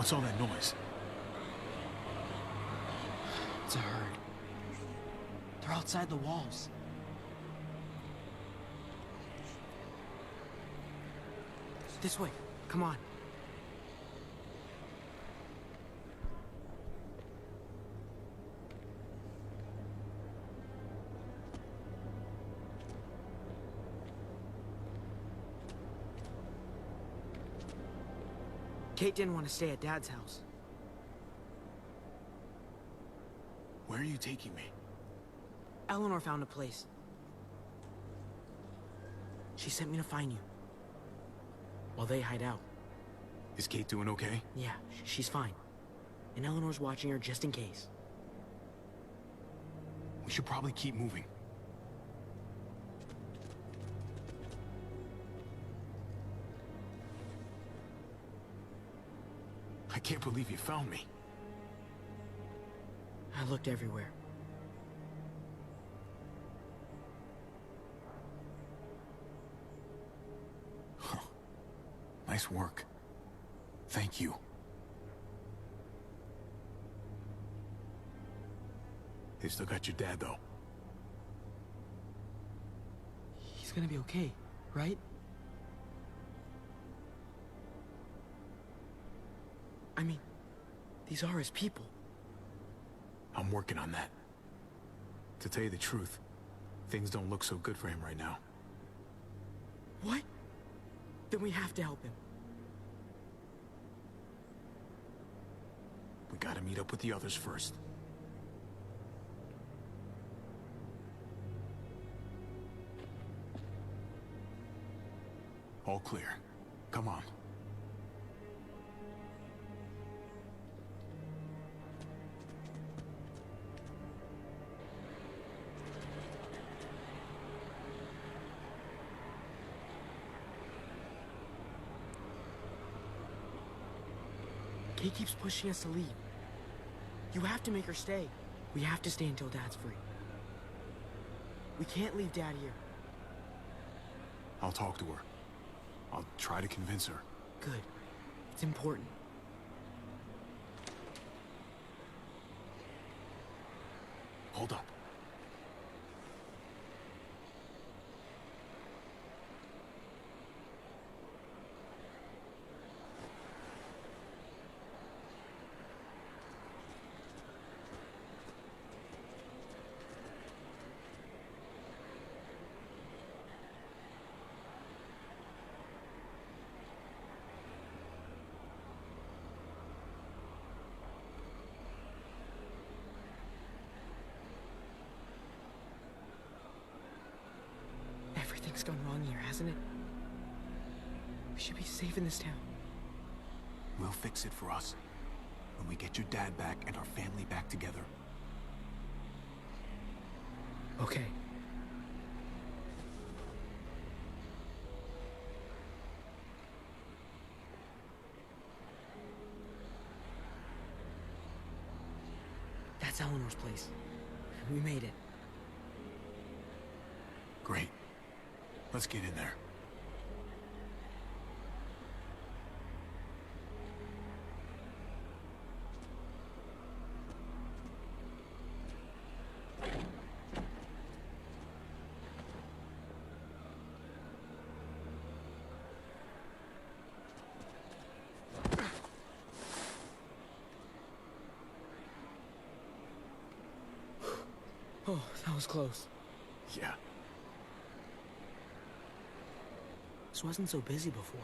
What's all that noise? It's a herd. They're outside the walls. This way. Come on. Kate didn't want to stay at Dad's house. Where are you taking me? Eleanor found a place. She sent me to find you. While they hide out. Is Kate doing okay? Yeah, she's fine. And Eleanor's watching her just in case. We should probably keep moving. I can't believe you found me. I looked everywhere. Nice work. Thank you. They still got your dad, though. He's gonna be okay, right? I mean, these are his people. I'm working on that. To tell you the truth, things don't look so good for him right now. What? Then we have to help him. We gotta meet up with the others first. All clear. Come on. Kate keeps pushing us to leave. You have to make her stay. We have to stay until Dad's free. We can't leave Dad here. I'll talk to her. I'll try to convince her. Good. It's important. Hold up. Everything's gone wrong here, hasn't it? We should be safe in this town. We'll fix it for us. When we get your dad back and our family back together. Okay. That's Eleanor's place. We made it. Great. Let's get in there. Oh, that was close. Yeah. This wasn't so busy before.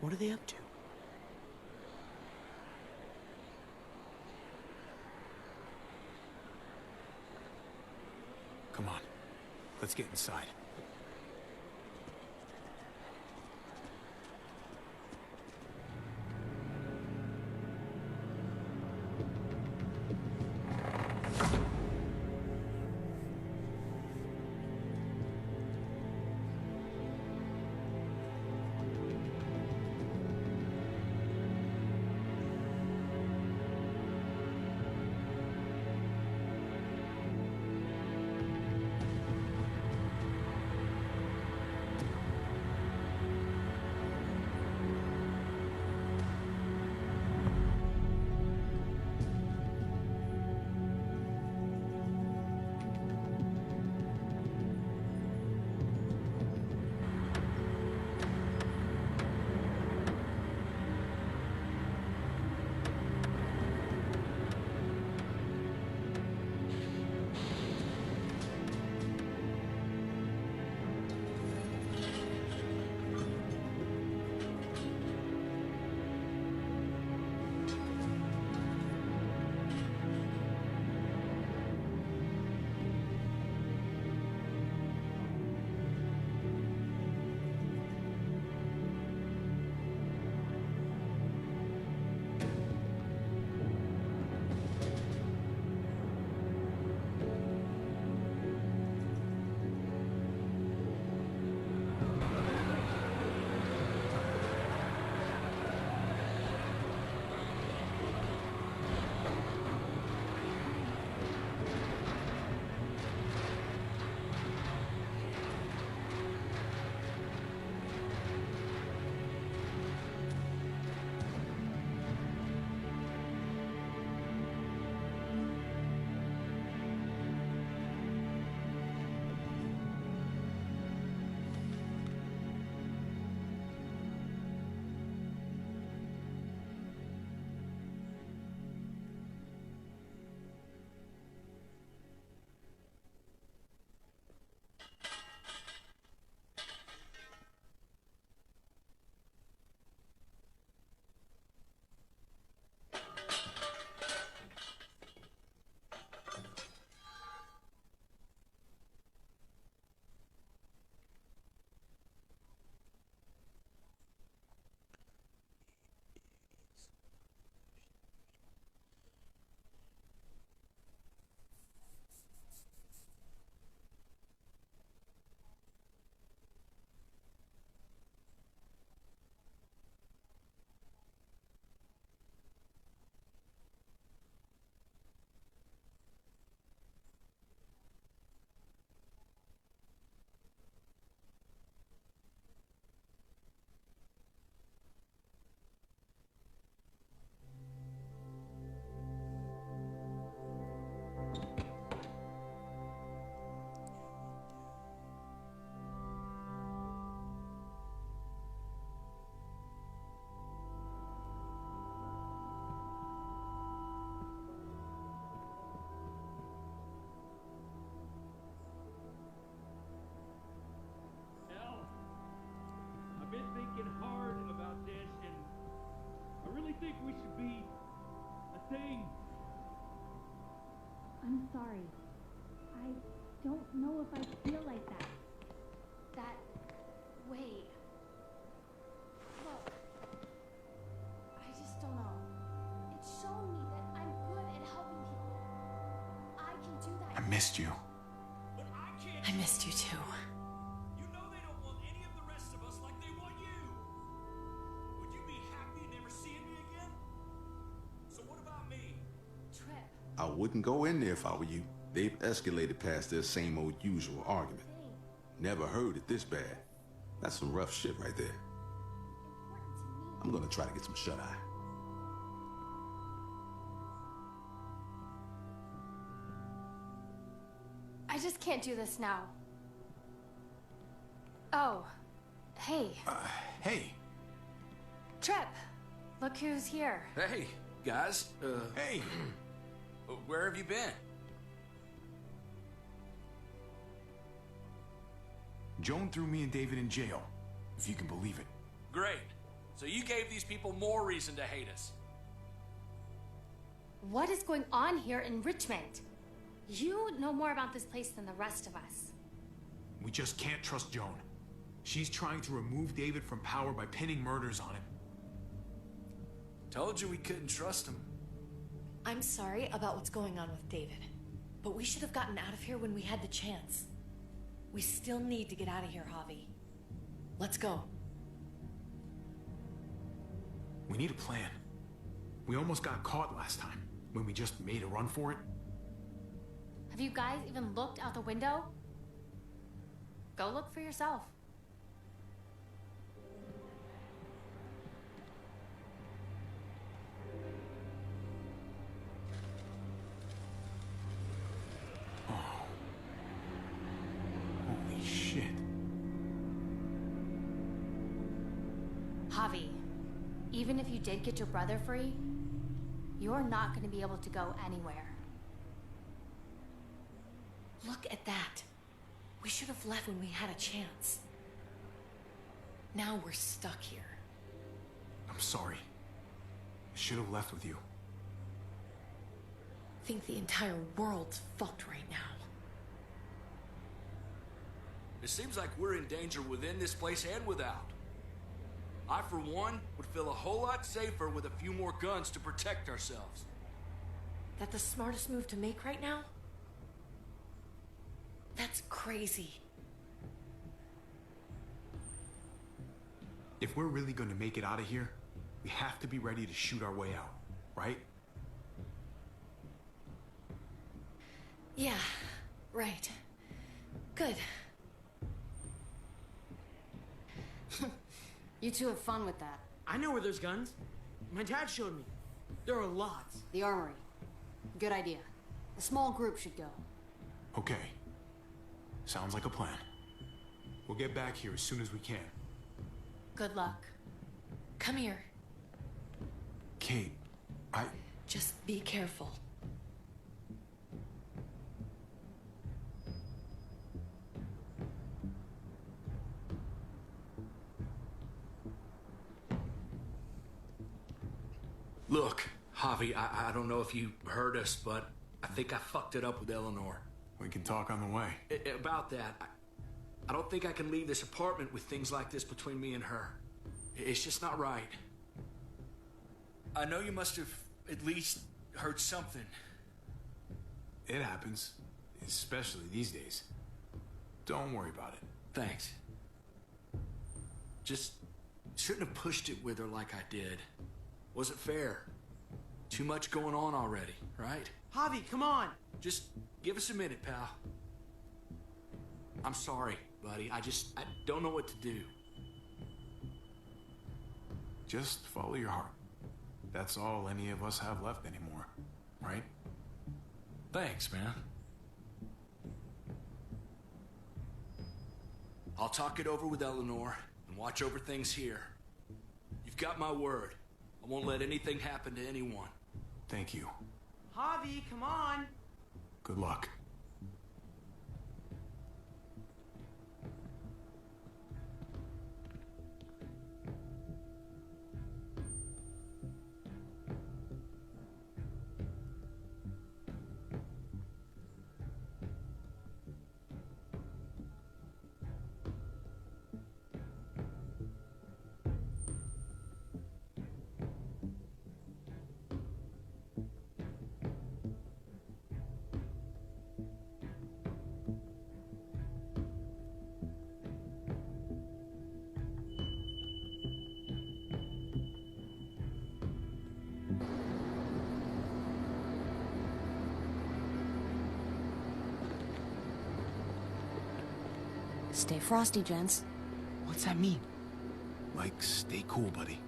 What are they up to? Come on. Let's get inside. sorry. I don't know if I feel like that. That way. Look, I just don't know. It's shown me that I'm good at helping people. I can do that. I missed you. But I can't. I missed you too. You know they don't want any of the rest of us like they want you. Would you be happy never seeing me again? So what about me? Trip. I wouldn't go in there if I were you. They've escalated past their same old usual argument. Never heard it this bad. That's some rough shit right there. Important to me. I'm gonna try to get some shut-eye. I just can't do this now. Oh, hey, Hey. Trip. Look who's here. Hey, guys. Hey. Where have you been? Joan threw me and David in jail, if you can believe it. Great. So you gave these people more reason to hate us. What is going on here in Richmond? You know more about this place than the rest of us. We just can't trust Joan. She's trying to remove David from power by pinning murders on him. Told you we couldn't trust him. I'm sorry about what's going on with David, but we should have gotten out of here when we had the chance. We still need to get out of here, Javi. Let's go. We need a plan. We almost got caught last time, when we just made a run for it. Have you guys even looked out the window? Go look for yourself. Holy shit. Javi, even if you did get your brother free, you're not going to be able to go anywhere. Look at that. We should have left when we had a chance. Now we're stuck here. I'm sorry. I should have left with you. I think the entire world's fucked right now. It seems like we're in danger within this place and without. I, for one, would feel a whole lot safer with a few more guns to protect ourselves. That the smartest move to make right now? That's crazy. If we're really going to make it out of here, we have to be ready to shoot our way out, right? Yeah, right. Good. You two have fun with that. I know where there's guns. My dad showed me. There are lots. The armory. Good idea. A small group should go. Okay. Sounds like a plan. We'll get back here as soon as we can. Good luck. Come here. Kate, Just be careful. Look, Javi, I don't know if you heard us, but I think I fucked it up with Eleanor. we can talk on the way. About that, I don't think I can leave this apartment with things like this between me and her. It's just not right. I know you must have at least heard something. It happens, especially these days. Don't worry about it. Thanks. Just shouldn't have pushed it with her like I did. Wasn't fair. Too much going on already, right? Javi, come on. Just give us a minute, pal. I'm sorry, buddy. I don't know what to do. Just follow your heart. That's all any of us have left anymore, right? Thanks, man. I'll talk it over with Eleanor and watch over things here. You've got my word. I won't let anything happen to anyone. Thank you. Javi, come on. Good luck. Stay frosty, gents. What's that mean? Like, stay cool, buddy.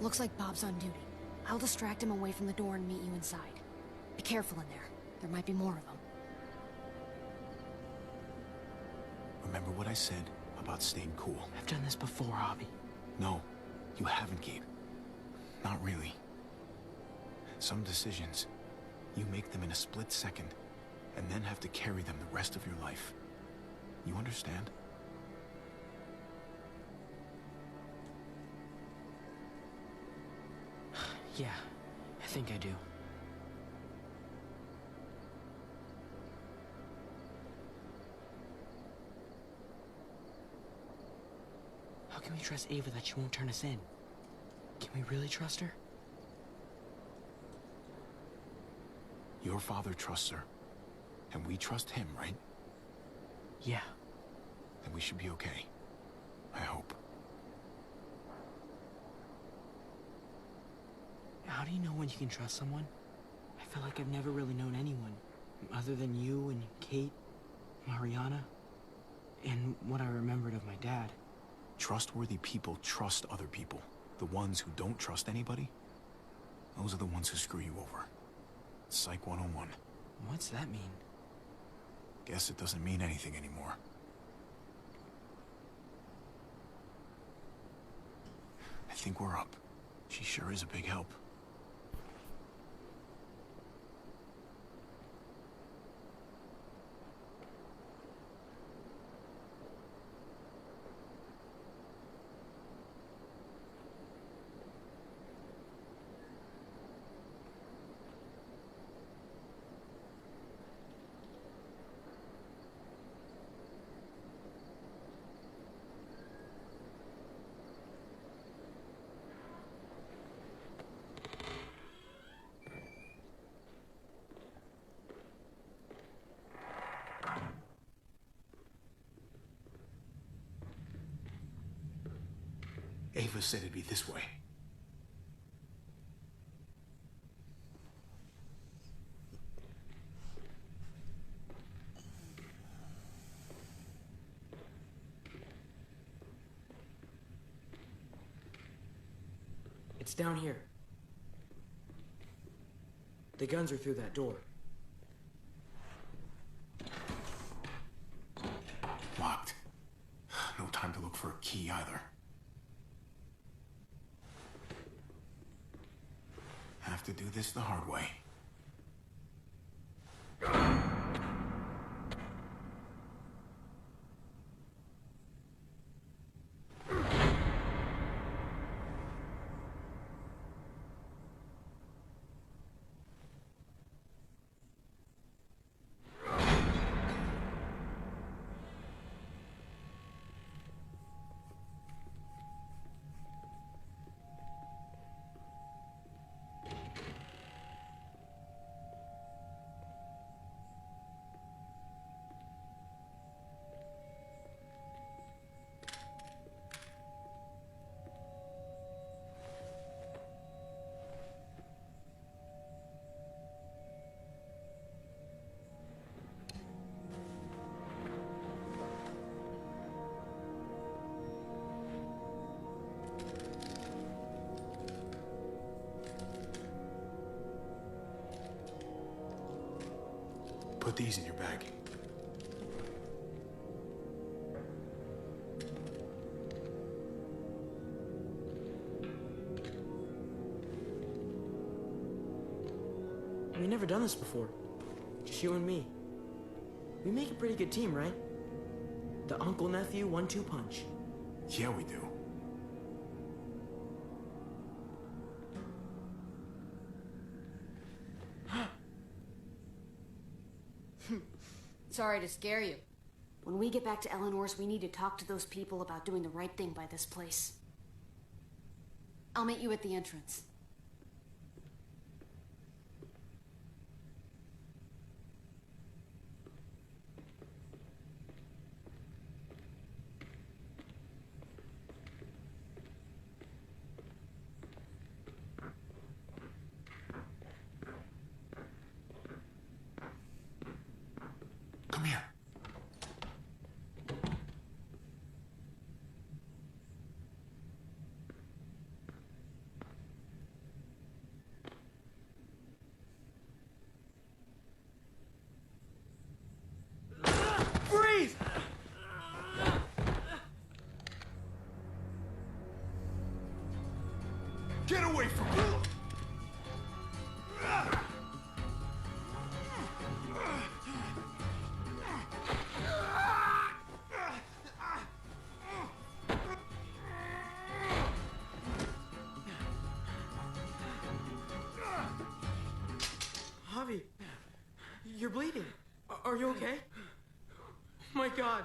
Looks like Bob's on duty. I'll distract him away from the door and meet you inside. Be careful in there. There might be more of them. Remember what I said about staying cool? I've done this before, Hobby. No, you haven't, Gabe. Not really. Some decisions, you make them in a split second, and then have to carry them the rest of your life. You understand? Yeah, I think I do. How can we trust Ava that she won't turn us in? Can we really trust her? Your father trusts her, and we trust him, right? Yeah. Then we should be okay. I hope. How do you know when you can trust someone? I feel like I've never really known anyone, other than you and Kate, Mariana, and what I remembered of my dad. Trustworthy people trust other people. The ones who don't trust anybody, those are the ones who screw you over. Psych 101. What's that mean? Guess it doesn't mean anything anymore. I think we're up. She sure is a big help. Ava said it'd be this way. It's down here. The guns are through that door. Locked. No time to look for a key either. Have to do this the hard way. Put these in your bag. We've never done this before. Just you and me. We make a pretty good team, right? The uncle-nephew 1-2 punch. Yeah, we do. Sorry to scare you. When we get back to Eleanor's, we need to talk to those people about doing the right thing by this place. I'll meet you at the entrance. Get away from me! Javi, you're bleeding. Are you okay? My God.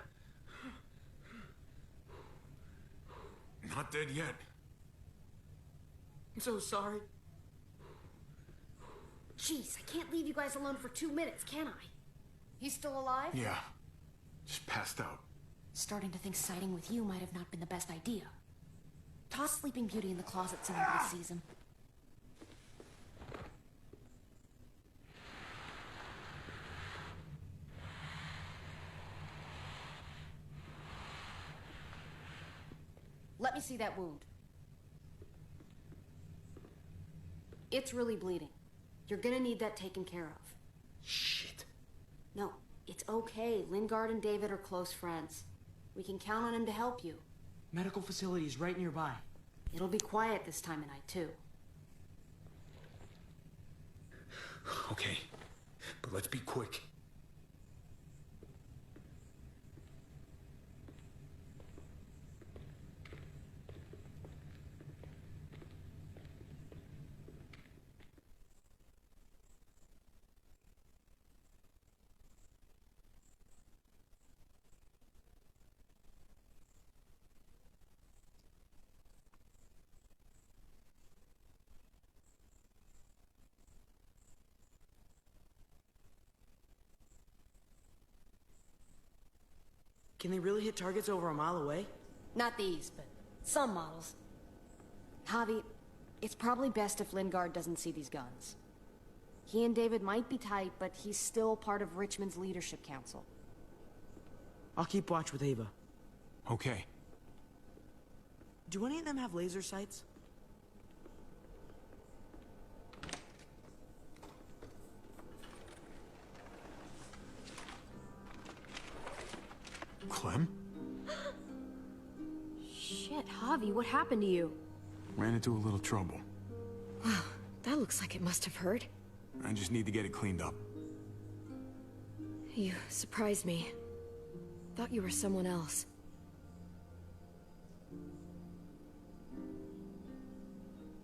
Not dead yet. I'm so sorry. Jeez, I can't leave you guys alone for 2 minutes, can I? He's still alive? Yeah. Just passed out. Starting to think siding with you might have not been the best idea. Toss Sleeping Beauty in the closet so nobody sees him. Let me see that wound. It's really bleeding. You're gonna need that taken care of. Shit. No, it's okay. Lingard and David are close friends. We can count on him to help you. Medical facility is right nearby. It'll be quiet this time of night, too. Okay, but let's be quick. Can they really hit targets over a mile away? Not these, but some models. Javi, it's probably best if Lingard doesn't see these guns. He and David might be tight, but he's still part of Richmond's leadership council. I'll keep watch with Ava. Okay. Do any of them have laser sights? Clem? Shit, Javi, what happened to you? Ran into a little trouble. Wow, that looks like it must have hurt. I just need to get it cleaned up. You surprised me. Thought you were someone else.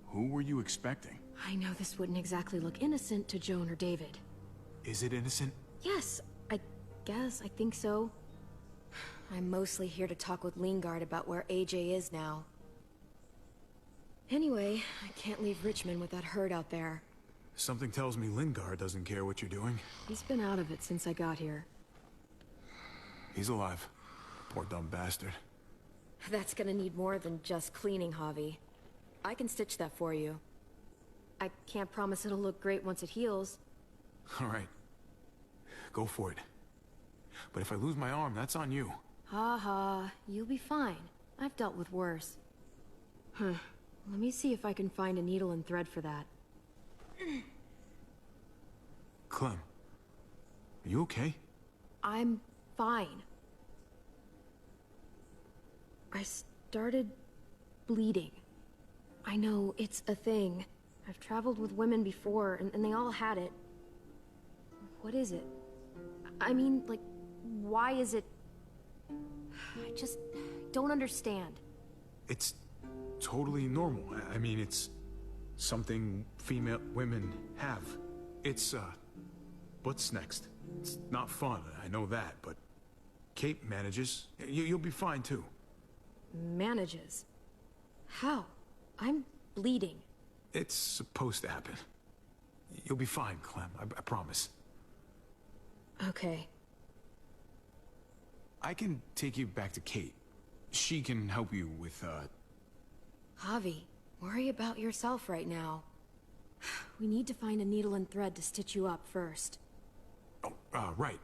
Who were you expecting? I know this wouldn't exactly look innocent to Joan or David. Is it innocent? Yes, I think so. I'm mostly here to talk with Lingard about where AJ is now. Anyway, I can't leave Richmond with that herd out there. Something tells me Lingard doesn't care what you're doing. He's been out of it since I got here. He's alive. Poor dumb bastard. That's gonna need more than just cleaning, Javi. I can stitch that for you. I can't promise it'll look great once it heals. All right. Go for it. But if I lose my arm, that's on you. Ha ha, you'll be fine. I've dealt with worse. Let me see if I can find a needle and thread for that. Clem, are you okay? I'm fine. I started bleeding. I know, it's a thing. I've traveled with women before, and they all had it. What is it? I mean, like, why is it... I just don't understand. It's totally normal. I mean, it's something female women have. It's, what's next? It's not fun, I know that, but Kate manages. You'll be fine, too. Manages? How? I'm bleeding. It's supposed to happen. You'll be fine, Clem, I promise. Okay. I can take you back to Kate. She can help you with, Javi, worry about yourself right now. We need to find a needle and thread to stitch you up first. Oh, right.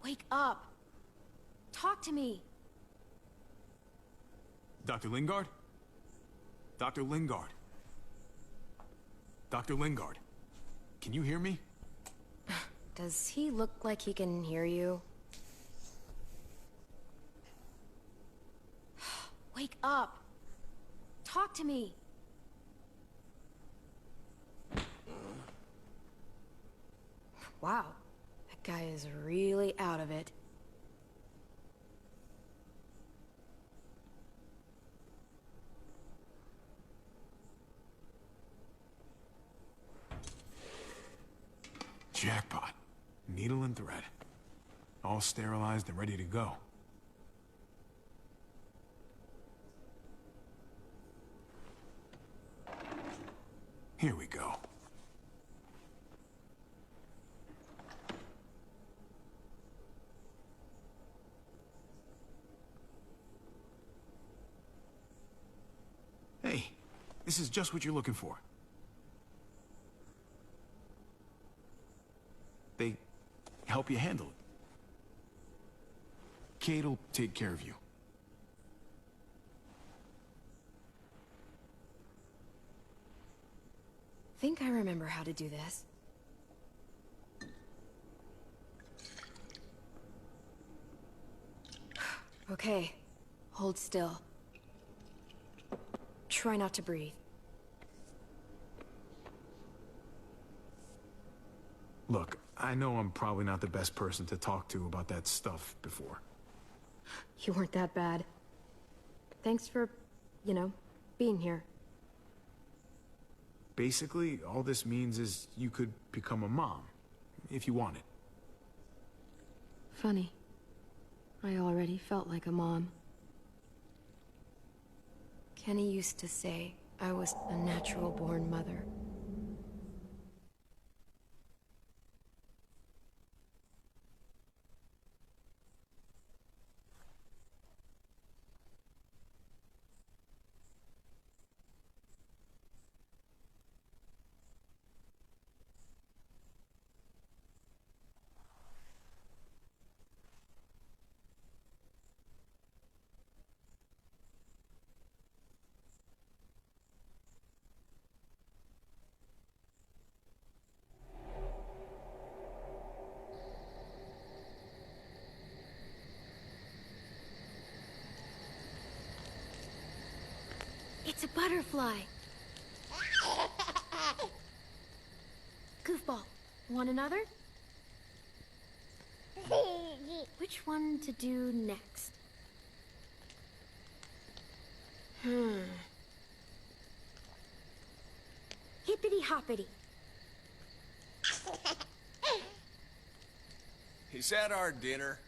Wake up! Talk to me! Dr. Lingard? Dr. Lingard? Dr. Lingard? Can you hear me? Does he look like he can hear you? Wake up. Talk to me. Wow, that guy is really out of it. Jackpot. Needle and thread. All sterilized and ready to go. Here we go. Hey, this is just what you're looking for. They help you handle it. Kate'll take care of you. Think I remember how to do this. Okay, hold still. Try not to breathe. Look, I know I'm probably not the best person to talk to about that stuff before. You weren't that bad. Thanks for, being here. Basically, all this means is you could become a mom, if you wanted. Funny. I already felt like a mom. Kenny used to say I was a natural-born mother. It's a butterfly. Goofball, want another? Which one to do next? Hippity hoppity. Is that our dinner?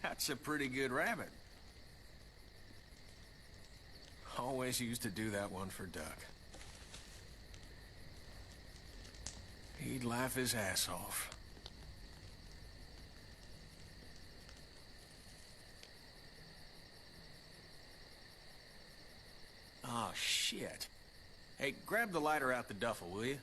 That's a pretty good rabbit. Always used to do that one for Duck. He'd laugh his ass off. Oh, shit. Hey, grab the lighter out the duffel, will you?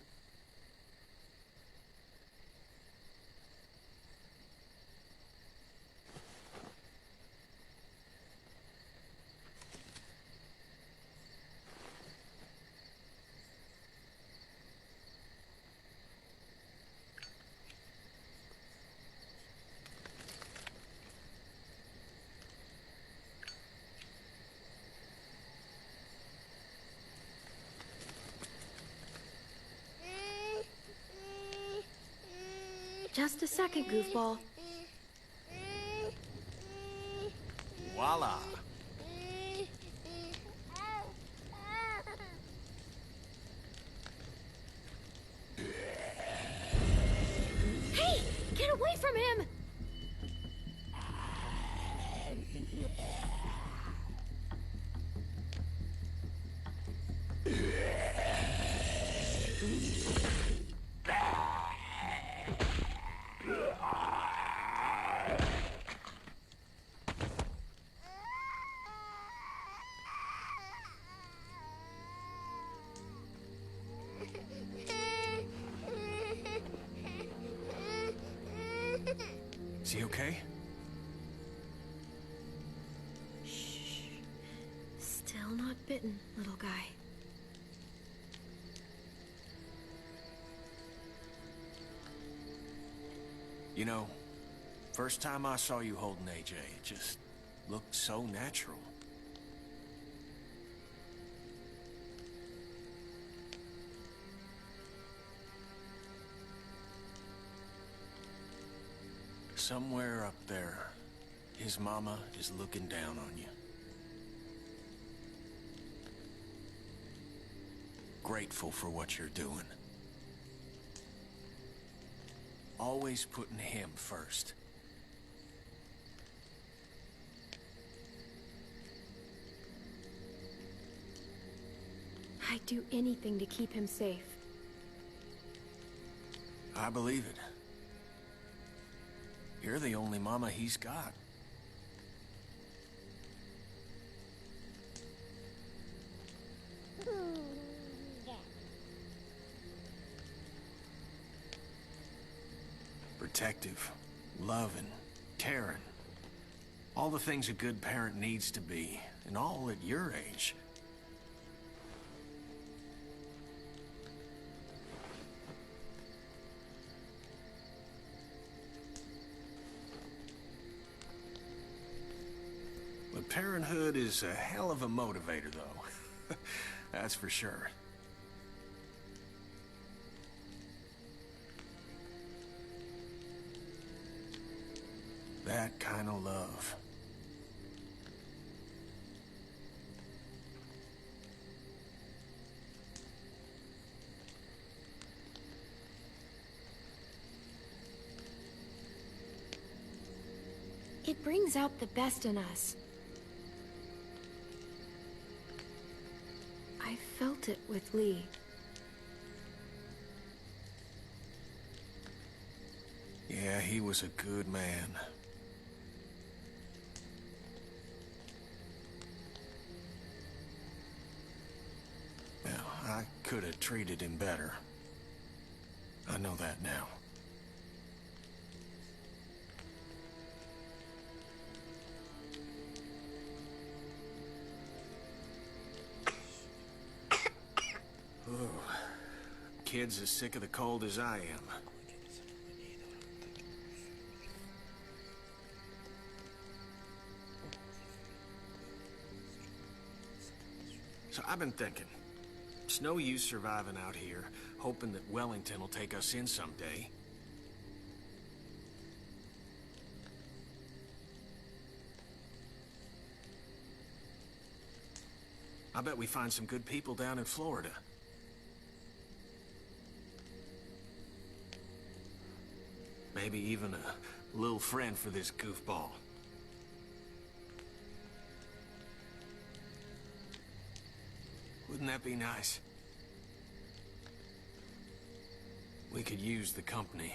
Just a second, Goofball. Voila. Hey! Get away from him! Is he okay? Shh. Still not bitten, little guy. You know, first time I saw you holding AJ, it just looked so natural. Somewhere up there, his mama is looking down on you. Grateful for what you're doing. Always putting him first. I'd do anything to keep him safe. I believe it. You're the only mama he's got. Protective, loving, caring. All the things a good parent needs to be, and all at your age. But parenthood is a hell of a motivator, though. That's for sure. That kind of love. It brings out the best in us. I felt it with Lee. Yeah, he was a good man. Well, I could have treated him better. I know that now. Ooh. Kid's as sick of the cold as I am. So I've been thinking, it's no use surviving out here, hoping that Wellington will take us in someday. I bet we find some good people down in Florida. Maybe even a little friend for this goofball. Wouldn't that be nice? We could use the company.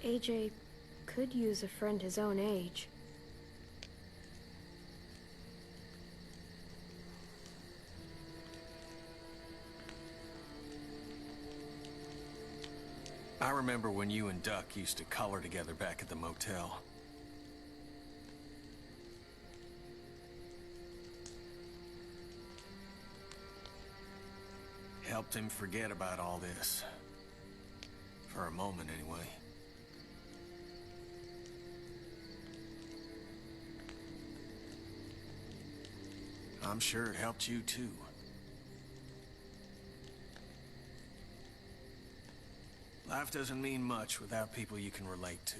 AJ could use a friend his own age. I remember when you and Duck used to color together back at the motel. Helped him forget about all this. For a moment, anyway. I'm sure it helped you, too. Life doesn't mean much without people you can relate to.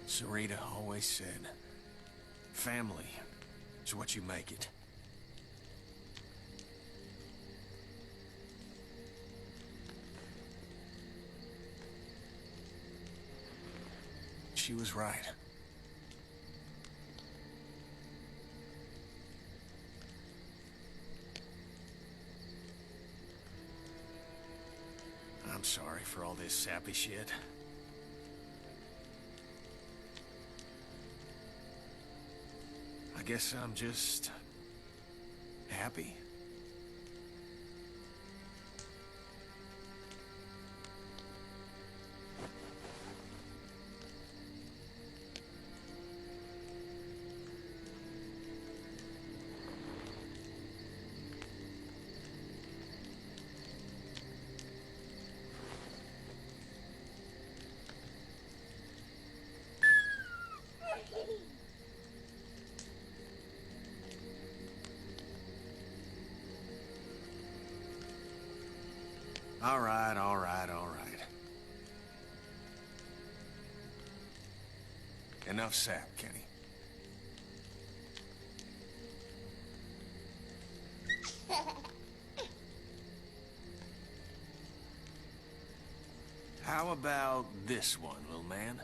Sarita always said, family is what you make it. She was right. I'm sorry for all this sappy shit. I guess I'm just happy. All right, all right, all right. Enough sap, Kenny. How about this one, little man?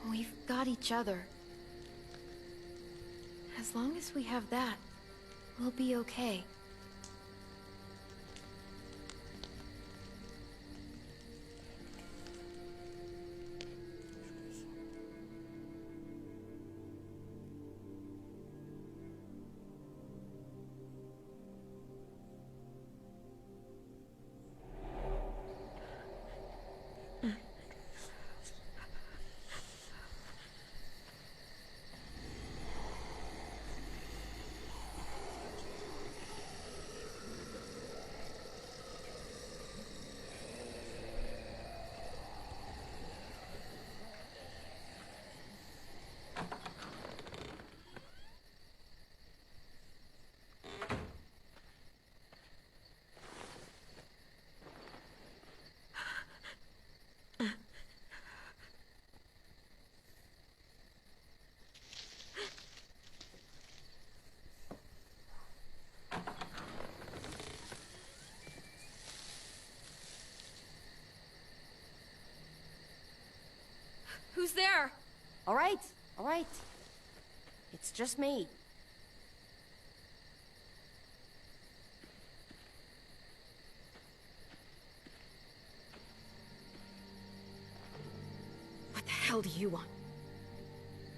We've got each other. As long as we have that, we'll be okay. Who's there? All right, all right. It's just me. What the hell do you want?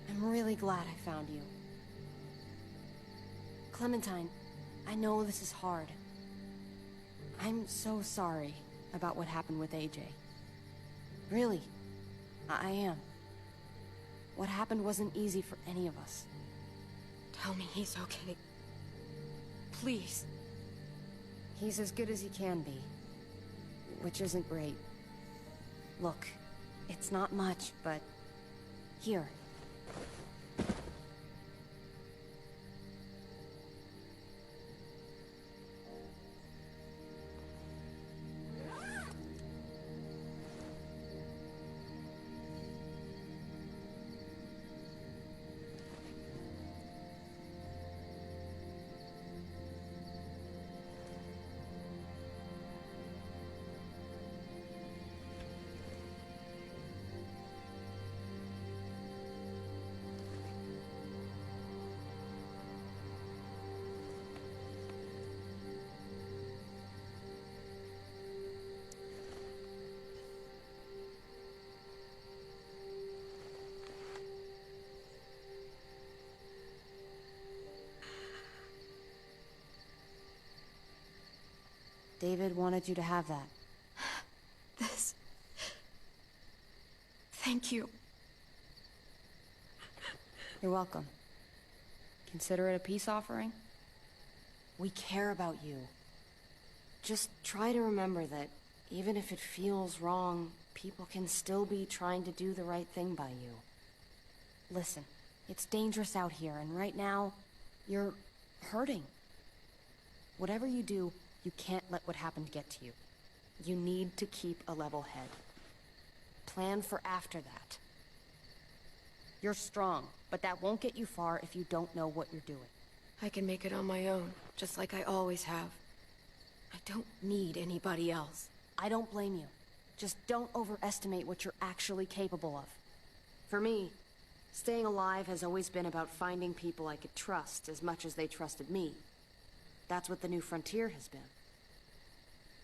I'm really glad I found you. Clementine, I know this is hard. I'm so sorry about what happened with AJ. Really, I am. What happened wasn't easy for any of us. Tell me he's okay. Please. He's as good as he can be, which isn't great. Look, it's not much, but here. David wanted you to have that. This... Thank you. You're welcome. Consider it a peace offering. We care about you. Just try to remember that even if it feels wrong, people can still be trying to do the right thing by you. Listen, it's dangerous out here, and right now, you're hurting. Whatever you do, you can't let what happened get to you. You need to keep a level head. Plan for after that. You're strong, but that won't get you far if you don't know what you're doing. I can make it on my own, just like I always have. I don't need anybody else. I don't blame you. Just don't overestimate what you're actually capable of. For me, staying alive has always been about finding people I could trust as much as they trusted me. That's what the new frontier has been.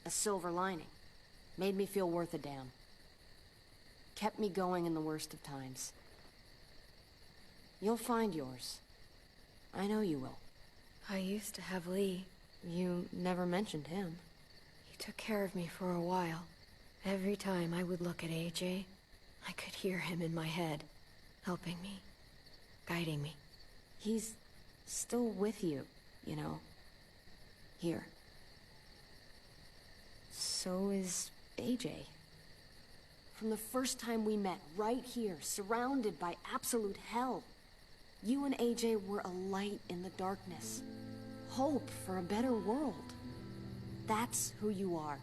A silver lining. Made me feel worth a damn. Kept me going in the worst of times. You'll find yours. I know you will. I used to have Lee. You never mentioned him. He took care of me for a while. Every time I would look at AJ, I could hear him in my head, helping me, guiding me. He's still with you, you know. Here. So is AJ. From the first time we met, right here, surrounded by absolute hell, you and AJ were a light in the darkness. Hope for a better world. That's who you are.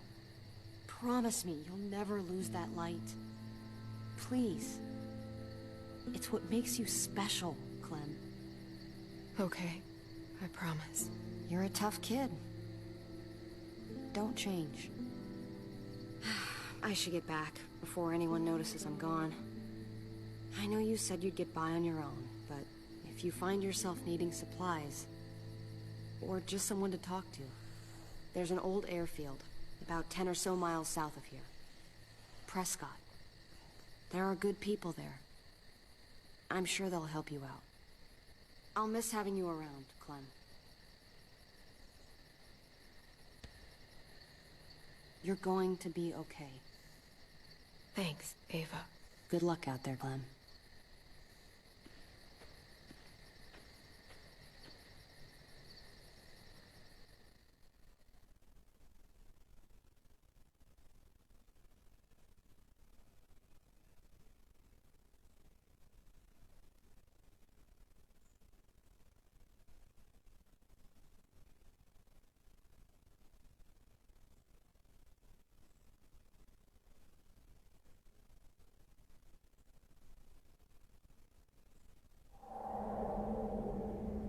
Promise me you'll never lose that light. Please. It's what makes you special, Clem. Okay, I promise. You're a tough kid. Don't change. I should get back before anyone notices I'm gone. I know you said you'd get by on your own, but if you find yourself needing supplies, or just someone to talk to, there's an old airfield about 10 or so miles south of here. Prescott. There are good people there. I'm sure they'll help you out. I'll miss having you around, Clem. You're going to be okay. Thanks, Ava. Good luck out there, Clem.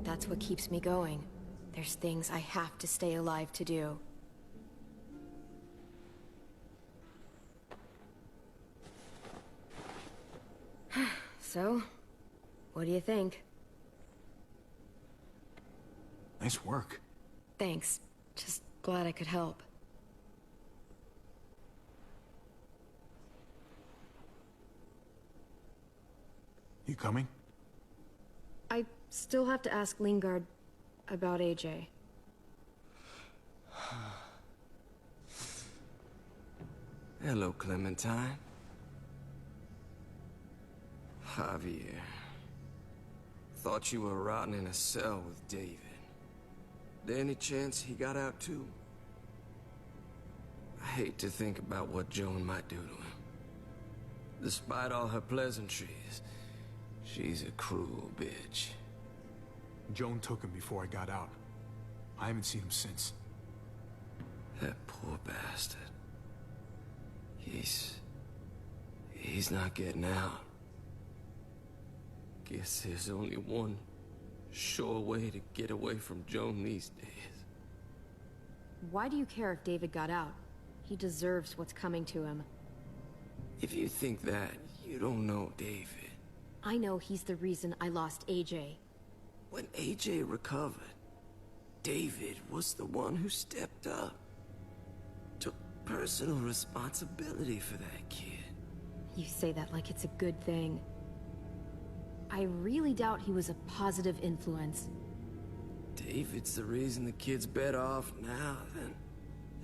That's what keeps me going. There's things I have to stay alive to do. So, what do you think? Nice work. Thanks. Just glad I could help. You coming? I still have to ask Lingard about AJ. Hello, Clementine. Javier. Thought you were rotting in a cell with David. There any chance he got out too? I hate to think about what Joan might do to him. Despite all her pleasantries, she's a cruel bitch. Joan took him before I got out. I haven't seen him since. That poor bastard. He's not getting out. Guess there's only one sure way to get away from Joan these days. Why do you care if David got out? He deserves what's coming to him. If you think that, you don't know David. I know he's the reason I lost AJ. When AJ recovered, David was the one who stepped up. Took personal responsibility for that kid. You say that like it's a good thing. I really doubt he was a positive influence. David's the reason the kid's better off now than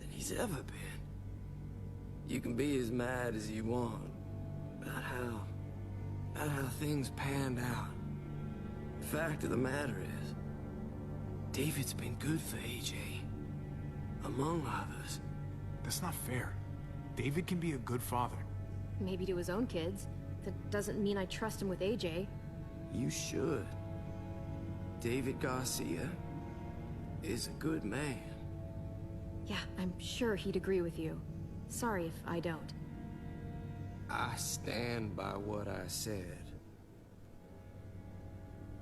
he's ever been. You can be as mad as you want about how things panned out. The fact of the matter is, David's been good for AJ, among others. That's not fair. David can be a good father. Maybe to his own kids. That doesn't mean I trust him with AJ. You should. David Garcia is a good man. Yeah, I'm sure he'd agree with you. Sorry if I don't. I stand by what I said.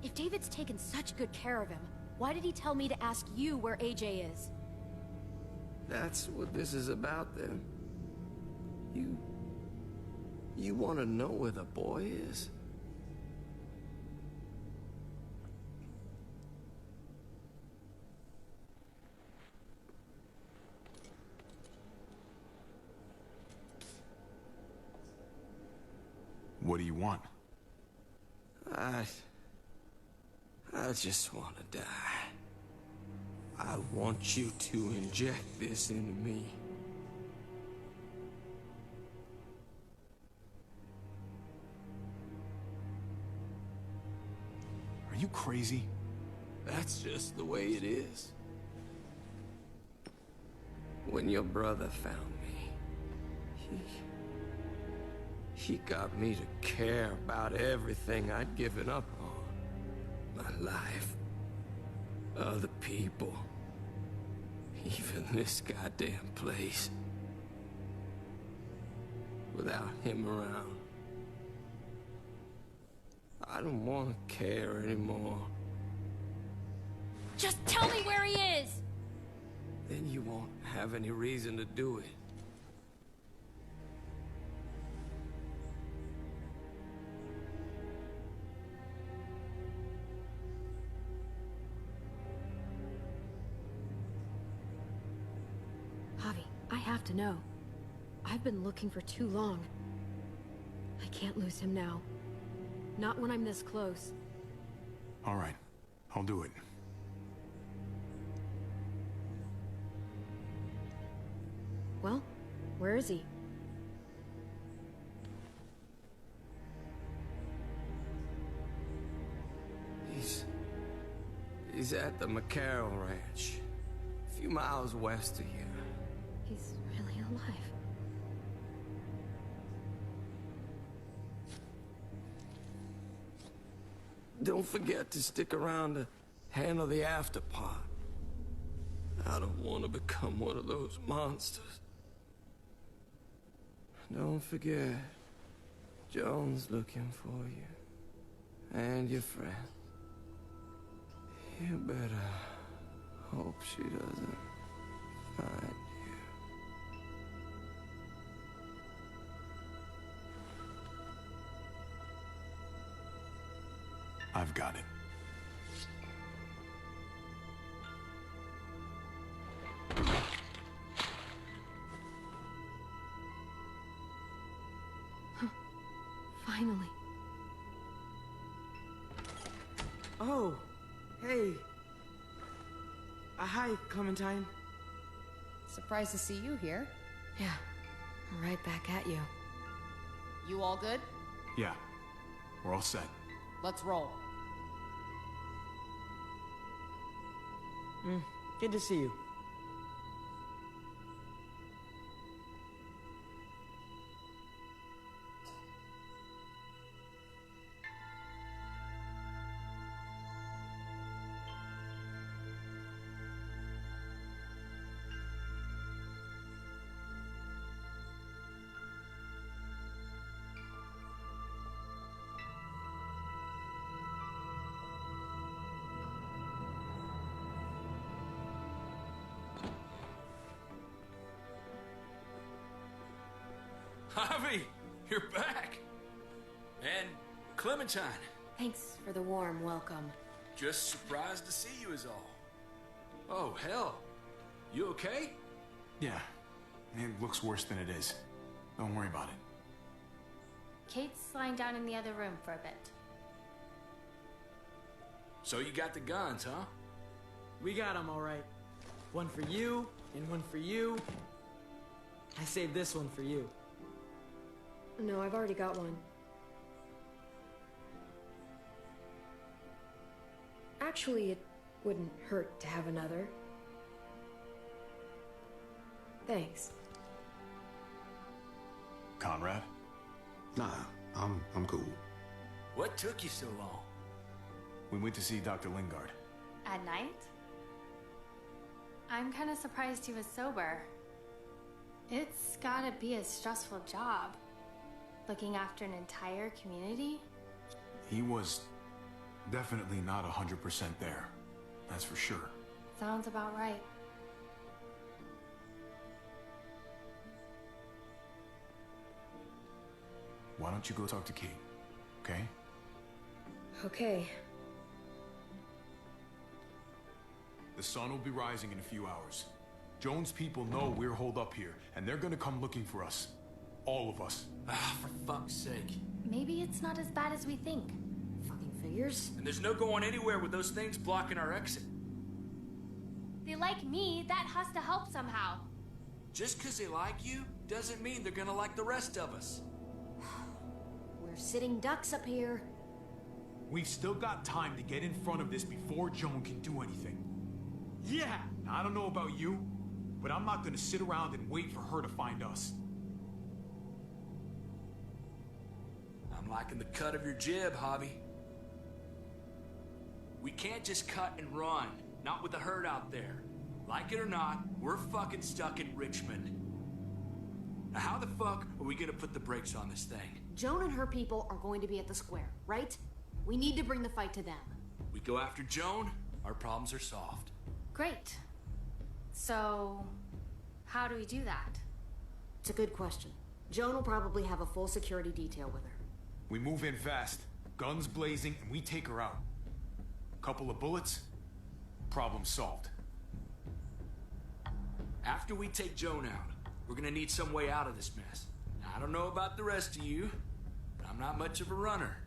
If David's taken such good care of him, why did he tell me to ask you where AJ is? That's what this is about, then. You want to know where the boy is? What do you want? I just want to die. I want you to inject this into me. Are you crazy? That's just the way it is. When your brother found me, She got me to care about everything I'd given up on. My life. Other people. Even this goddamn place. Without him around. I don't want to care anymore. Just tell me where he is! Then you won't have any reason to do it. Javi, I have to know. I've been looking for too long. I can't lose him now. Not when I'm this close. All right, I'll do it. Well, where is he? He's at the McCarroll Ranch. A few miles west of here. He's really alive. Don't forget to stick around to handle the after part. I don't want to become one of those monsters. Don't forget, Joan's looking for you. And your friend. You better hope she doesn't find you. I've got it. Finally. Oh, hey. Hi, Clementine. Surprised to see you here. Yeah, right back at you. You all good? Yeah, we're all set. Let's roll. Good to see you. Javi, you're back. And Clementine. Thanks for the warm welcome. Just surprised to see you is all. Oh, hell. You okay? Yeah, it looks worse than it is. Don't worry about it. Kate's lying down in the other room for a bit. So you got the guns, huh? We got him all right. One for you, and one for you. I saved this one for you. No, I've already got one. Actually, it wouldn't hurt to have another. Thanks. Conrad? Nah, I'm cool. What took you so long? We went to see Dr. Lingard. At night? I'm kind of surprised he was sober. It's gotta be a stressful job. Looking after an entire community? He was definitely not 100% there. That's for sure. Sounds about right. Why don't you go talk to Kate, okay? Okay. The sun will be rising in a few hours. Joan's people know we're holed up here, and they're gonna come looking for us. All of us. Ah, for fuck's sake. Maybe it's not as bad as we think. Fucking figures. And there's no going anywhere with those things blocking our exit. They like me, that has to help somehow. Just because they like you doesn't mean they're gonna like the rest of us. We're sitting ducks up here. We've still got time to get in front of this before Joan can do anything. Yeah! Now, I don't know about you, but I'm not gonna sit around and wait for her to find us. liking the cut of your jib, Javi. We can't just cut and run. Not with the herd out there. Like it or not, we're fucking stuck in Richmond. Now how the fuck are we gonna put the brakes on this thing? Joan and her people are going to be at the square, right? We need to bring the fight to them. We go after Joan, our problems are solved. Great. So, how do we do that? It's a good question. Joan will probably have a full security detail with her. We move in fast, guns blazing, and we take her out. Couple of bullets, problem solved. After we take Joan out, we're gonna need some way out of this mess. Now, I don't know about the rest of you, but I'm not much of a runner.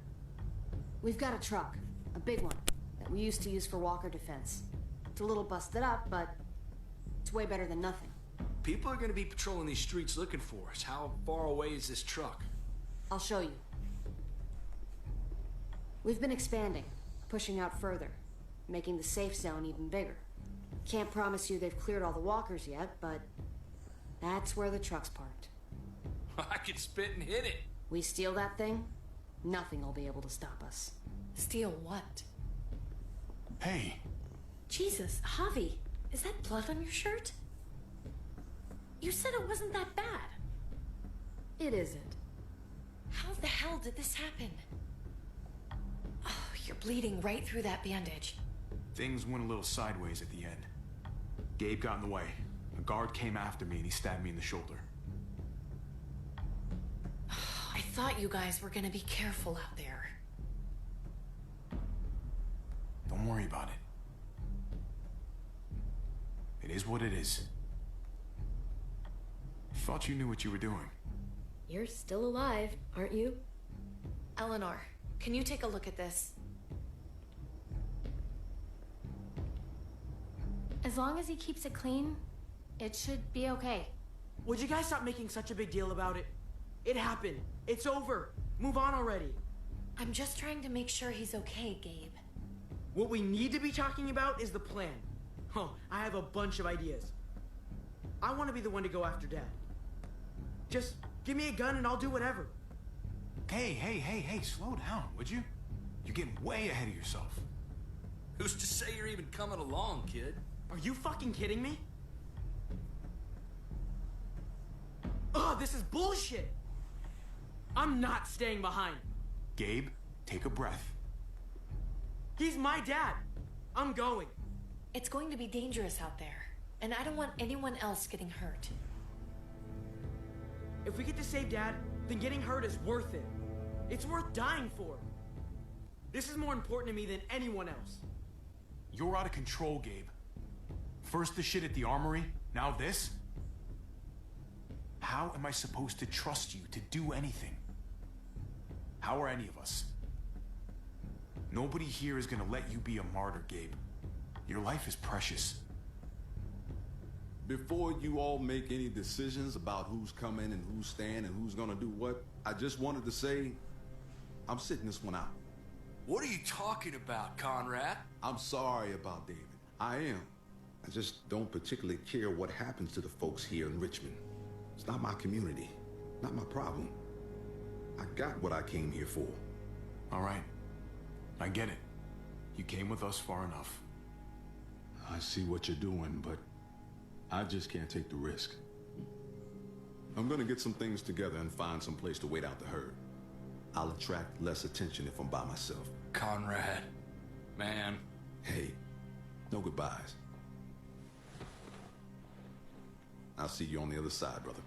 We've got a truck, a big one, that we used to use for walker defense. It's a little busted up, but it's way better than nothing. People are gonna be patrolling these streets looking for us. How far away is this truck? I'll show you. We've been expanding, pushing out further, making the safe zone even bigger. Can't promise you they've cleared all the walkers yet, but that's where the truck's parked. I could spit and hit it. We steal that thing, nothing will be able to stop us. Steal what? Hey, Jesus, Javi, is that blood on your shirt? You said it wasn't that bad. It isn't. How the hell did this happen? Oh, you're bleeding right through that bandage. things went a little sideways at the end. Gabe got in the way. A guard came after me and he stabbed me in the shoulder. I thought you guys were gonna be careful out there. Don't worry about it. It is what it is. Thought you knew what you were doing. You're still alive, aren't you? Eleanor, can you take a look at this? As long as he keeps it clean, it should be okay. Would you guys stop making such a big deal about it? It happened. It's over. Move on already. I'm just trying to make sure he's okay, Gabe. What we need to be talking about is the plan. Oh, I have a bunch of ideas. I want to be the one to go after Dad. Just give me a gun and I'll do whatever. Hey, slow down, would you? You're getting way ahead of yourself. Who's to say you're even coming along, kid? Are you fucking kidding me? Ugh, this is bullshit! I'm not staying behind. Gabe, take a breath. He's my dad. I'm going. It's going to be dangerous out there, and I don't want anyone else getting hurt. If we get to save Dad, then getting hurt is worth it. It's worth dying for. This is more important to me than anyone else. You're out of control, Gabe. First the shit at the armory, now this? How am I supposed to trust you to do anything? How are any of us? Nobody here is gonna let you be a martyr, Gabe. Your life is precious. Before you all make any decisions about who's coming and who's staying and who's gonna do what, I just wanted to say, I'm sitting this one out. What are you talking about, Conrad? I'm sorry about David. I am. I just don't particularly care what happens to the folks here in Richmond. It's not my community, not my problem. I got what I came here for. All right. I get it. You came with us far enough. I see what you're doing, but I just can't take the risk. I'm gonna get some things together and find some place to wait out the herd. I'll attract less attention if I'm by myself. Conrad, man. Hey, no goodbyes. I'll see you on the other side, brother.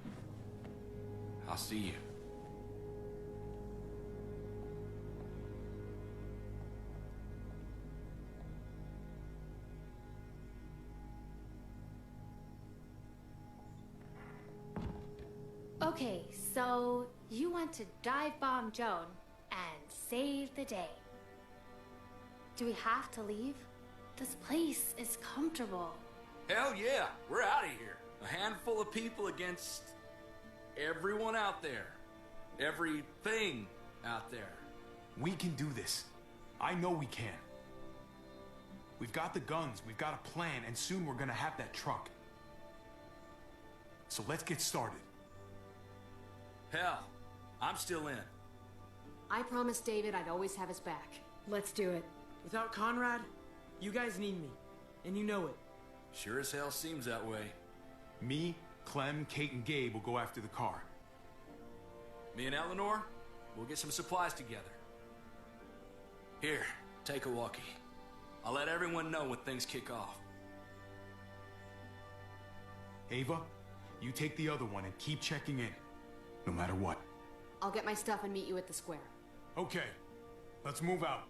I'll see you. Okay, so you want to dive bomb Joan and save the day. Do we have to leave? This place is comfortable. Hell yeah, we're out of here. A handful of people against everyone out there. Everything out there. We can do this. I know we can. We've got the guns, we've got a plan, and soon we're gonna have that truck. So let's get started. Hell, I'm still in. I promised David I'd always have his back. Let's do it. Without Conrad, you guys need me. And you know it. Sure as hell seems that way. Me, Clem, Kate, and Gabe will go after the car. Me and Eleanor, we'll get some supplies together. Here, take a walkie. I'll let everyone know when things kick off. Ava, you take the other one and keep checking in, no matter what. I'll get my stuff and meet you at the square. Okay, let's move out.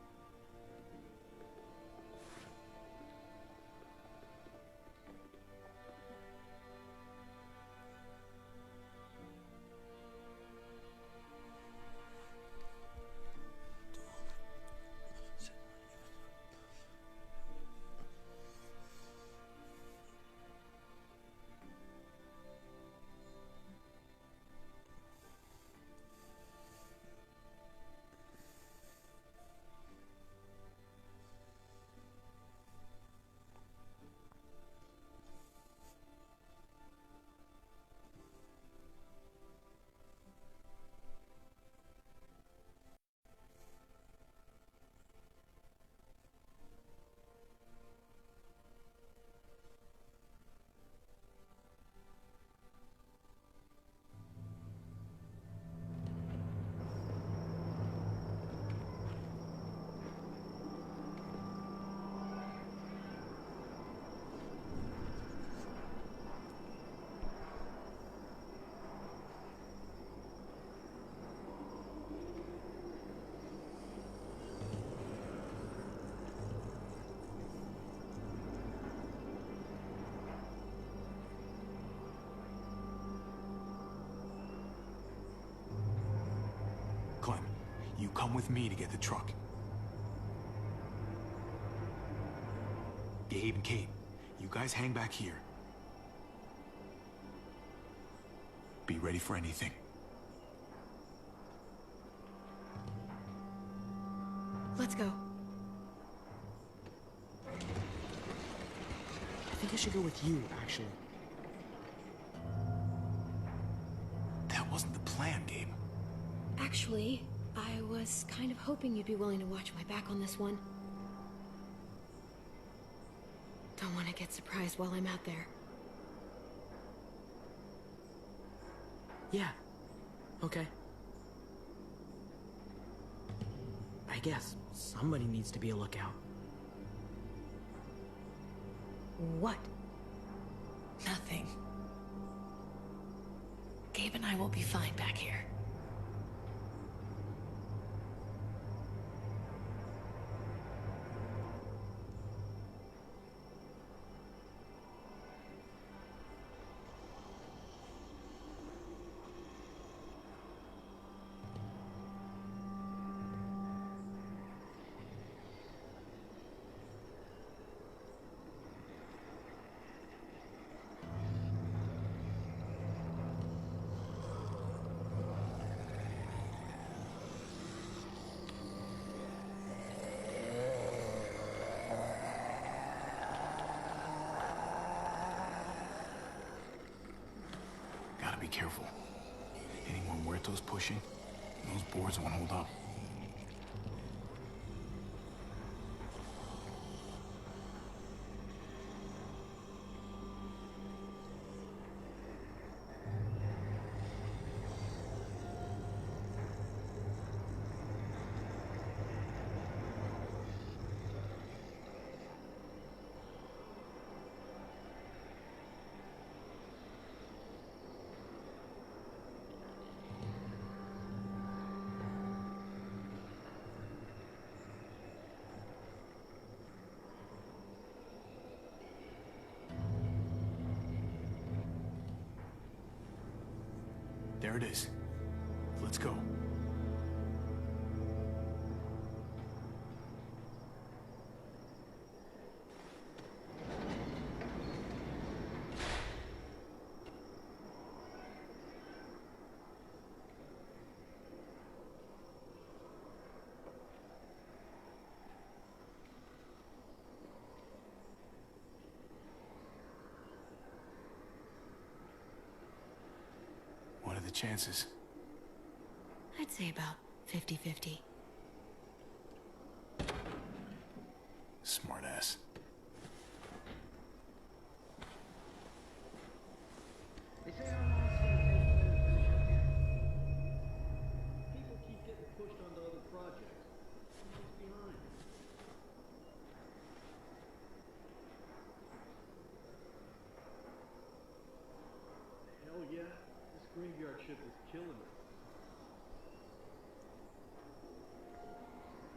Clem, you come with me to get the truck. Gabe and Kate, you guys hang back here. Be ready for anything. Let's go. I think I should go with you, actually. That wasn't the plan, Gabe. Actually, I was kind of hoping you'd be willing to watch my back on this one. Don't want to get surprised while I'm out there. Yeah. Okay. I guess somebody needs to be a lookout. What? Nothing. Gabe and I will be fine back here. Gotta be careful. Any more muertos pushing, those boards won't hold up. There it is. Let's go. What are the chances? I'd say about 50-50. Smart ass. They say how long it's gonna take for them to finish it. People keep getting pushed onto other projects. Who's behind? Hell yeah, this graveyard shift is killing me.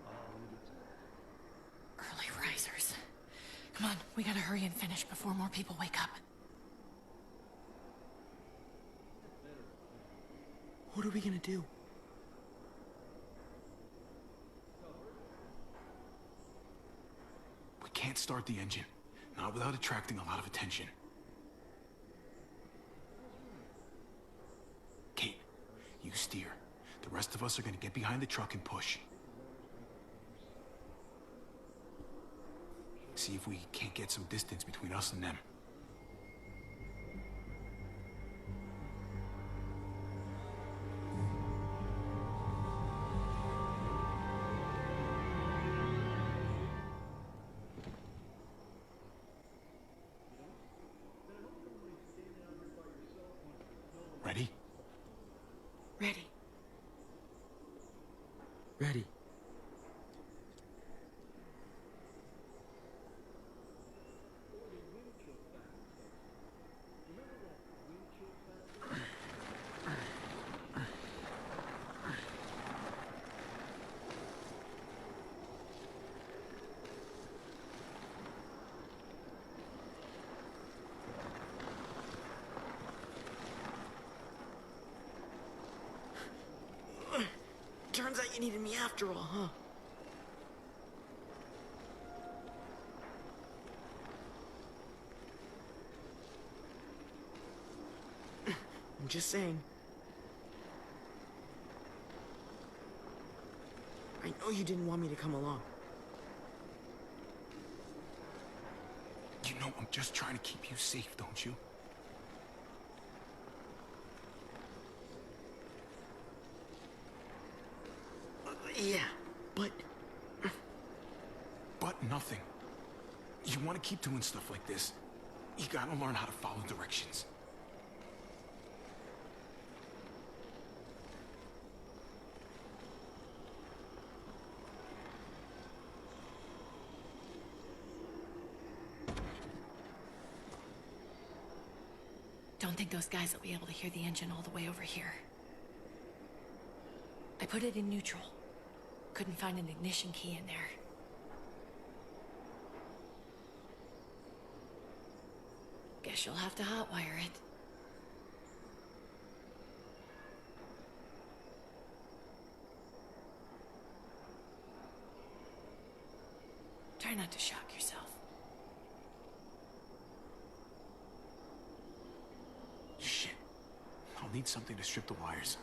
I'll leave it to her. Early risers. Come on, we gotta hurry and finish before more people wake up. What are we gonna do? We can't start the engine. Not without attracting a lot of attention. Kate, you steer. The rest of us are gonna get behind the truck and push. See if we can't get some distance between us and them. Ready? Ready. Ready. Turns out you needed me after all, huh? I'm just saying. I know you didn't want me to come along. You know I'm just trying to keep you safe, don't you? Yeah, but... But nothing. You want to keep doing stuff like this, you gotta learn how to follow directions. Don't think those guys will be able to hear the engine all the way over here. I put it in neutral. Couldn't find an ignition key in there. Guess you'll have to hotwire it. Try not to shock yourself. Shit. I'll need something to strip the wires.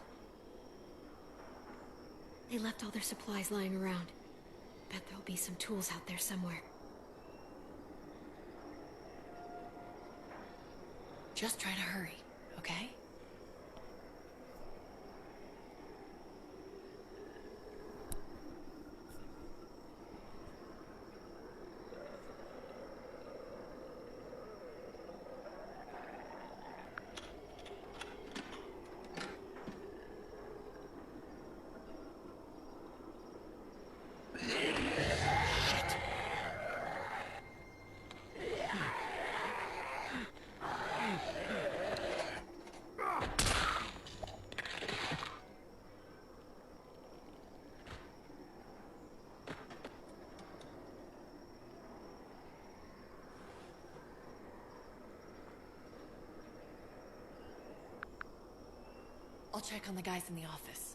They left all their supplies lying around. Bet there'll be some tools out there somewhere. Just try to hurry, okay? I'll check on the guys in the office.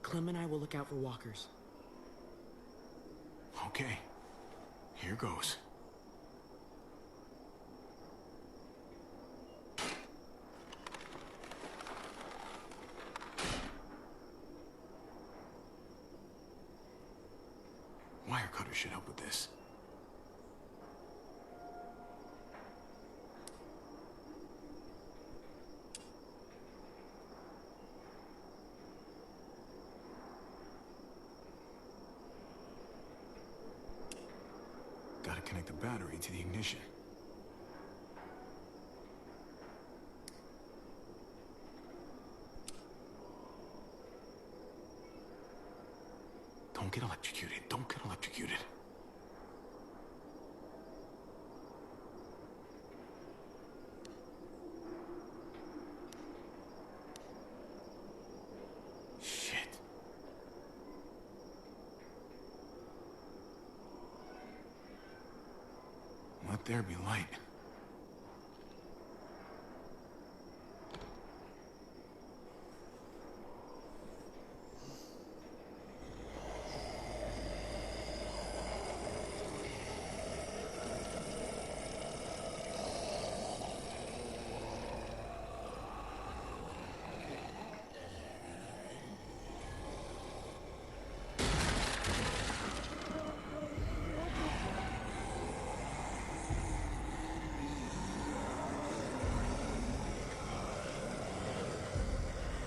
Clem and I will look out for walkers. Okay. Here goes. Wire cutter should help with this. connect the battery to the ignition. Don't get electrocuted. Don't get electrocuted. Shit. Let there be light.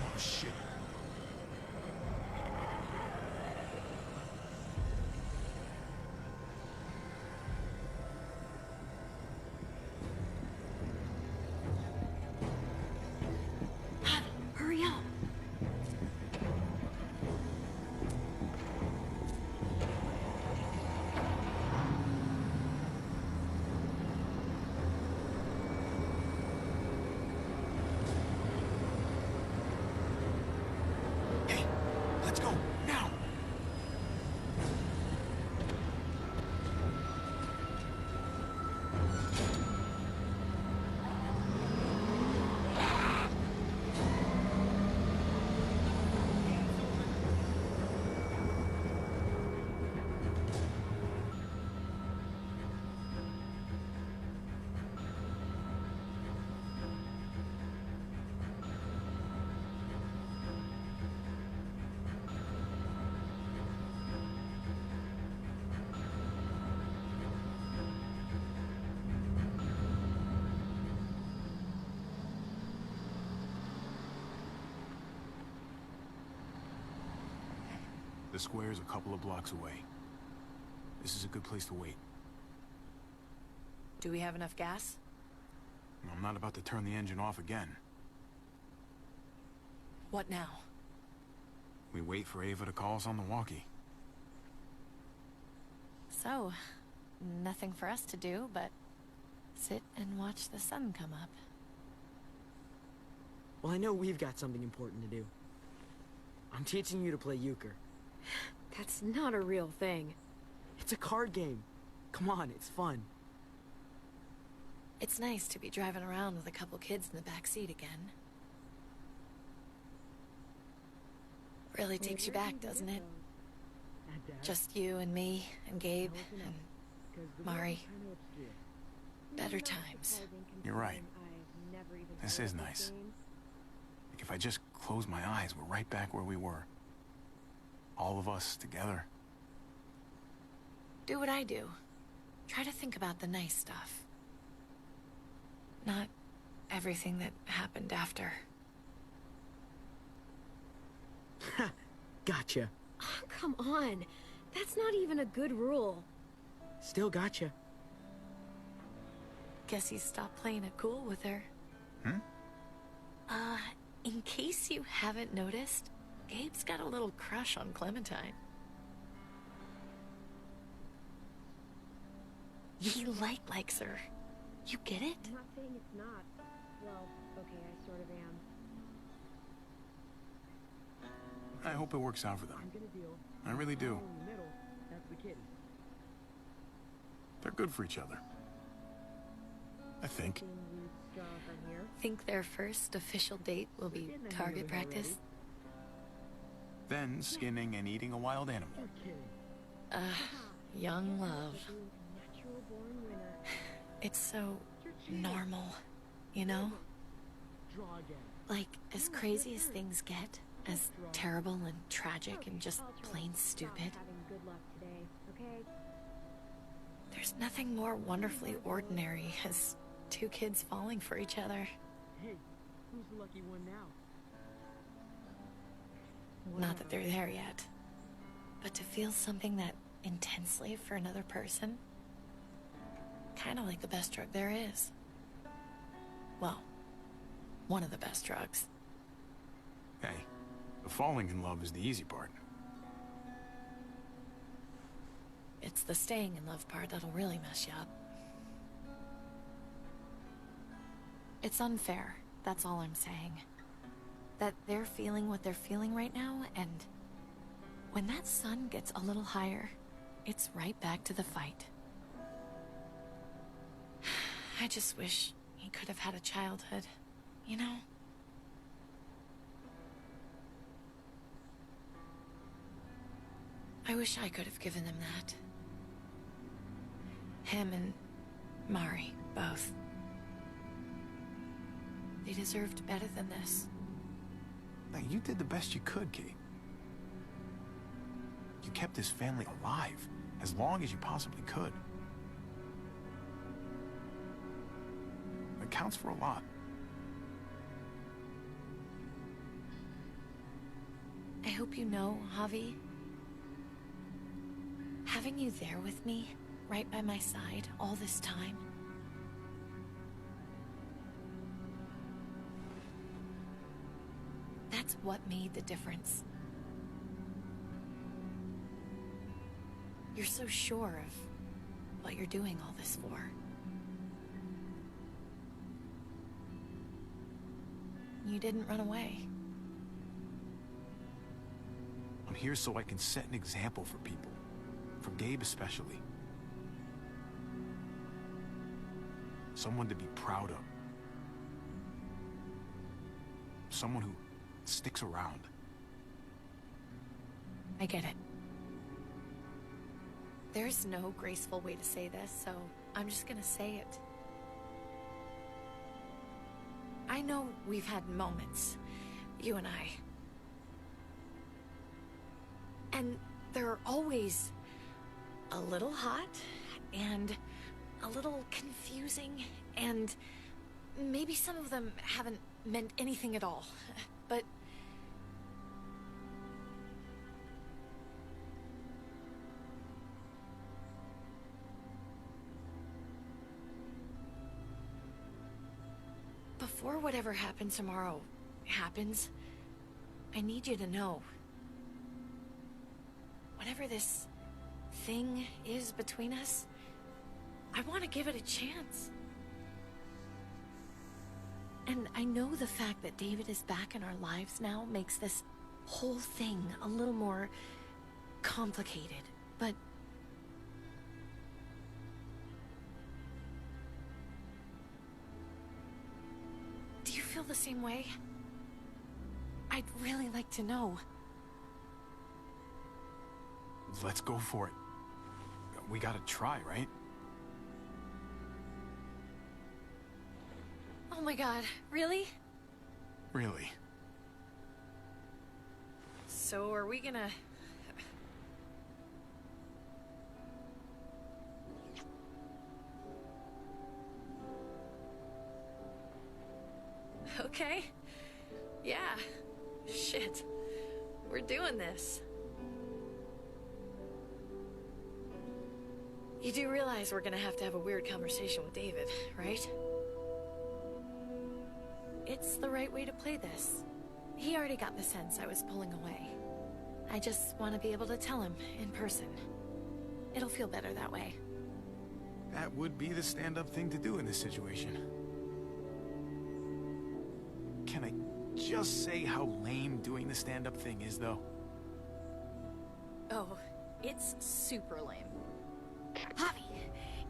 Oh, shit. Hurry up! Hey, let's go, now! The square's a couple of blocks away. This is a good place to wait. Do we have enough gas? I'm not about to turn the engine off again. What now? We wait for Ava to call us on the walkie. So, nothing for us to do but sit and watch the sun come up. Well, I know we've got something important to do. I'm teaching you to play euchre. That's not a real thing. It's a card game. Come on, it's fun. It's nice to be driving around with a couple kids in the back seat again. Really takes you back, doesn't it? Just you and me and Gabe and Mari. Better times. You're right. This is nice. Like if I just close my eyes, we're right back where we were. All of us together. Do what I do. Try to think about the nice stuff. Not everything that happened after. Gotcha. Oh, come on. That's not even a good rule. Still gotcha. Guess he stopped playing it cool with her. In case you haven't noticed, Gabe's got a little crush on Clementine. He likes her. You get it? I'm not saying it's not. Well, okay, I sort of am. I hope it works out for them. I really do. They're good for each other. I think. Think their first official date will be target practice? Then skinning and eating a wild animal. Young love. It's so normal, you know? Like, as crazy as things get, as terrible and tragic and just plain stupid, there's nothing more wonderfully ordinary as two kids falling for each other. Hey, who's the lucky one now? Not that they're there yet, but to feel something that intensely for another person, kind of like the best drug there is. Well, one of the best drugs. Hey, the falling in love is the easy part. It's the staying in love part that'll really mess you up. It's unfair, that's all I'm saying. That they're feeling what they're feeling right now, and when that sun gets a little higher, it's right back to the fight. I just wish he could have had a childhood, you know? I wish I could have given them that. Him and Mari, both. They deserved better than this. Now, you did the best you could, Kate. You kept this family alive as long as you possibly could. It counts for a lot. I hope you know, Javi, having you there with me, right by my side, all this time, that's what made the difference. You're so sure of what you're doing all this for. You didn't run away. I'm here so I can set an example for people. For Gabe especially. Someone to be proud of. Someone who sticks around. I get it. There's no graceful way to say this, so I'm just gonna say it. I know we've had moments, you and I. And they're always a little hot, and a little confusing, and maybe some of them haven't meant anything at all. But before whatever happens tomorrow happens, I need you to know. Whatever this thing is between us, I want to give it a chance. And I know the fact that David is back in our lives now makes this whole thing a little more complicated, but do you feel the same way? I'd really like to know. Let's go for it. We gotta try, right? Oh my god, really? Really. So are we gonna... Okay. Yeah. Shit. We're doing this. You do realize we're gonna have to have a weird conversation with David, right? It's the right way to play this. He already got the sense I was pulling away. I just want to be able to tell him in person. It'll feel better that way. That would be the stand-up thing to do in this situation. Can I just say how lame doing the stand-up thing is, though? Oh, it's super lame. Javi,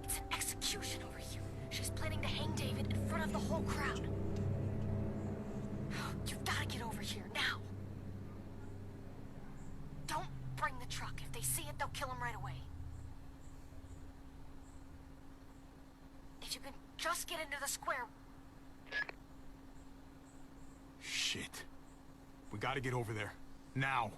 it's an execution over here. She's planning to hang David in front of the whole crowd. You've got to get over here now. Don't bring the truck. If they see it, they'll kill him right away. If you can just get into the square. Shit. We gotta get over there. Now.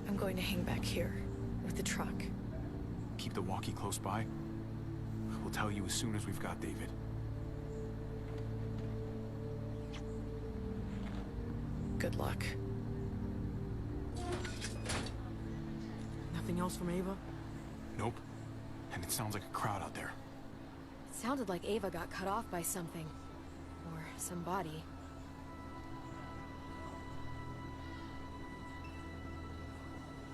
I'm going to hang back here with the truck. Keep the walkie close by. We'll tell you as soon as we've got David. Good luck. Nothing else from Ava? Nope. And it sounds like a crowd out there. It sounded like Ava got cut off by something. Or somebody.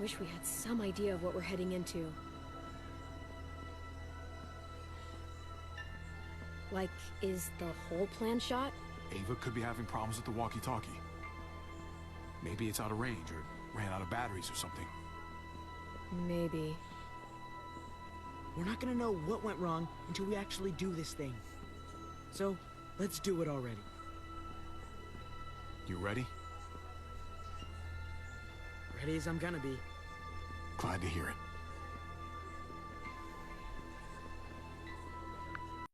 Wish we had some idea of what we're heading into. Like, is the whole plan shot? Ava could be having problems with the walkie-talkie. Maybe it's out of range or ran out of batteries or something. Maybe. We're not gonna know what went wrong until we actually do this thing. So, let's do it already. You ready? Ready as I'm gonna be. Glad to hear it.